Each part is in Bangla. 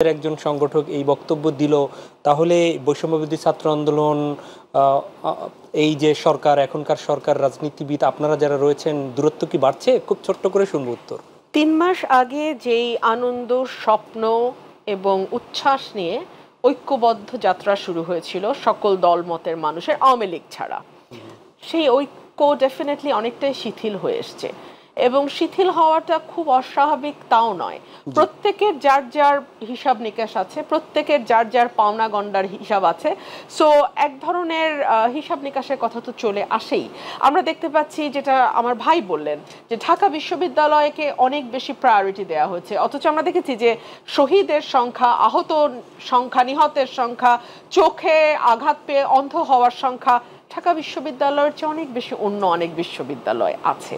একজন সংগঠক এই বক্তব্য দিল, তাহলে বৈষম্যবিরোধী ছাত্র আন্দোলন, এই যে সরকার, এখনকার সরকার, রাজনীতিবিদ আপনারা যারা রয়েছেন, দূরত্ব কি বাড়ছে? খুব ছোট্ট করে শুনবো উত্তর। ৩ মাস আগে যেই আনন্দ, স্বপ্ন এবং উচ্ছ্বাস নিয়ে ঐক্যবদ্ধ যাত্রা শুরু হয়েছিল সকল দলমতের মানুষের, আওয়ামী লীগ ছাড়া, সেই ঐক্য ডেফিনেটলি অনেকটাই শিথিল হয়ে এসছে। এবং শিথিল হওয়াটা খুব অস্বাভাবিক তাও নয়। প্রত্যেকের যার যার হিসাব নিকাশ আছে, প্রত্যেকের যার যার পাওনা গন্ডার হিসাব আছে। সো এক ধরনের হিসাব নিকাশের কথা তো চলে আসেই। আমরা দেখতে পাচ্ছি, যেটা আমার ভাই বললেন, যে ঢাকা বিশ্ববিদ্যালয়কে অনেক বেশি প্রায়োরিটি দেওয়া হয়েছে, অথচ আমরা দেখেছি যে শহীদের সংখ্যা, আহত সংখ্যা, নিহতের সংখ্যা, চোখে আঘাত পেয়ে অন্ধ হওয়ার সংখ্যা ঢাকা বিশ্ববিদ্যালয়ের চেয়ে অনেক বেশি অন্য অনেক বিশ্ববিদ্যালয় আছে।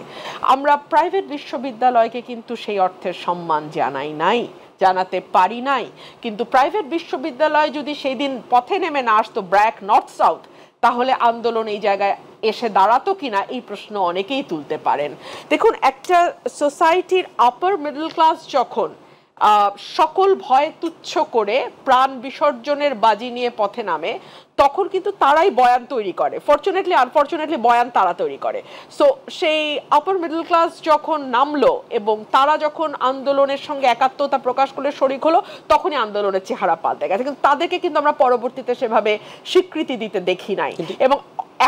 আমরা প্রাইভেট বিশ্ববিদ্যালয়কে কিন্তু সেই অর্থের সম্মান জানাতে পারি নাই। কিন্তু প্রাইভেট বিশ্ববিদ্যালয় যদি সেই দিন পথে নেমে না আসতো, ব্র্যাক নর্থ সাউথ, তাহলে আন্দোলন এই জায়গায় এসে দাঁড়াতো কিনা এই প্রশ্ন অনেকেই তুলতে পারেন। দেখুন, একটা সোসাইটির আপার মিডল ক্লাস যখন সকল ভয় তুচ্ছ করে প্রাণ বিসর্জনের বাজি নিয়ে পথে নামে, তখন কিন্তু তারাই বয়ান তৈরি করে। ফরচুনেটলি আনফরচুনেটলি বয়ান তারা তৈরি করে। সো সেই আপার মিডল ক্লাস যখন নামলো এবং তারা যখন আন্দোলনের সঙ্গে একাত্মতা প্রকাশ করলে শরিক হলো, তখনই আন্দোলনের চেহারা পাল্টে গেছে। কিন্তু তাদেরকে কিন্তু আমরা পরবর্তীতে সেভাবে স্বীকৃতি দিতে দেখি নাই। এবং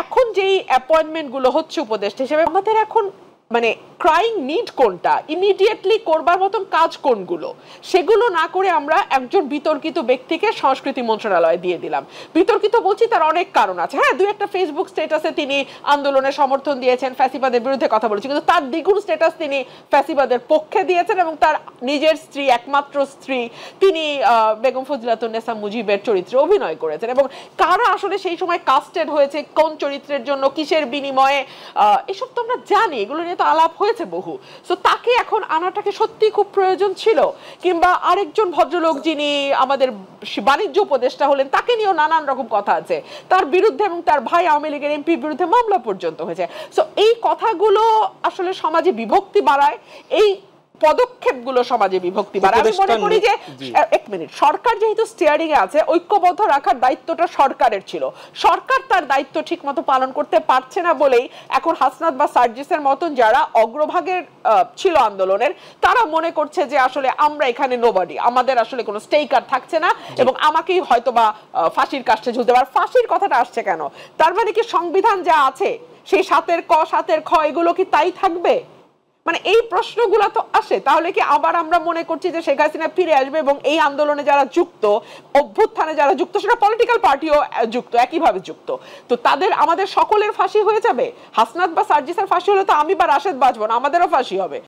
এখন যেই অ্যাপয়েন্টমেন্টগুলো হচ্ছে উপদেষ্টা হিসেবে, আমাদের এখন মানে ক্রাইং নিড কোনটা, ইমিডিয়েটলি করবার মতন কাজ কোনগুলো, সেগুলো না করে আমরা একজন বিতর্কিত ব্যক্তিকে সংস্কৃতি মন্ত্রণালয়ে দিয়ে দিলাম। বিতর্কিত বলছি, তার অনেক কারণ আছে। হ্যাঁ, দুই একটা ফেসবুক স্ট্যাটাসে তিনি আন্দোলনের সমর্থন দিয়েছেন, ফ্যাসিবাদের বিরুদ্ধে কথা বলেছেন, কিন্তু তার দ্বিগুণ স্ট্যাটাস তিনি ফ্যাসিবাদের পক্ষে দিয়েছেন। এবং তার নিজের স্ত্রী, একমাত্র স্ত্রী, তিনি বেগম ফজিলাতুন্নেসা মুজিবের চরিত্রে অভিনয় করেছেন। এবং কারা আসলে সেই সময় কাস্টেড হয়েছে, কোন চরিত্রের জন্য, কিসের বিনিময়ে, এসব তো আমরা জানি, এগুলো নিয়ে তো আলাপ হয়েছে বহু। সো তাকে এখন আনাটাকে সত্যি খুব প্রয়োজন ছিল। কিংবা আরেকজন ভদ্রলোক যিনি আমাদের বাণিজ্য উপদেষ্টা হলেন, তাকে নিয়েও নানান রকম কথা আছে। তার বিরুদ্ধে এবং তার ভাই আওয়ামী লীগের এমপির বিরুদ্ধে মামলা পর্যন্ত হয়েছে। সো এই কথাগুলো আসলে সমাজে বিভক্তি বাড়ায়, এই পদক্ষেপগুলো সমাজে বিভক্তি বাড়ায়। আমি মনে করি যে এক মিনিট, সরকার যেহেতু স্টিয়ারিং এ আছে, ঐক্যবদ্ধ রাখার দায়িত্বটা সরকারের ছিল। সরকার তার দায়িত্ব ঠিকমতো পালন করতে পারছে না বলেই এখন হাসনাত বা সার্জিসের মতন যারা অগ্রভাগের ছিল আন্দোলনের, তারা মনে করছে যে আসলে আমরা এখানে নোবডি, আমাদের আসলে কোনো স্টেকার থাকছে না এবং আমাকেই হয়তোবা ফাঁসির কাষ্ঠে ঝুলতে পারে। ফাঁসির কথাটা আসছে কেন? তার মানে কি সংবিধান যা আছে, সেই ৭-এর ক ৭-এর খ, এগুলো কি তাই থাকবে? মানে এই প্রশ্নগুলো তো আসে। তাহলে কি আবার আমরা মনে করছি যে শেখ হাসিনা ফিরে আসবে এবং এই আন্দোলনে যারা যুক্ত, অভ্যুত্থানে যারা যুক্ত, সেটা পলিটিক্যাল পার্টিও যুক্ত, একইভাবে যুক্ত, তো তাদের, আমাদের সকলের ফাঁসি হয়ে যাবে? হাসনাত বা সার্জিসের ফাঁসি হলে তো আমি বা রাশেদ বাঁচবো না, আমাদেরও ফাঁসি হবে।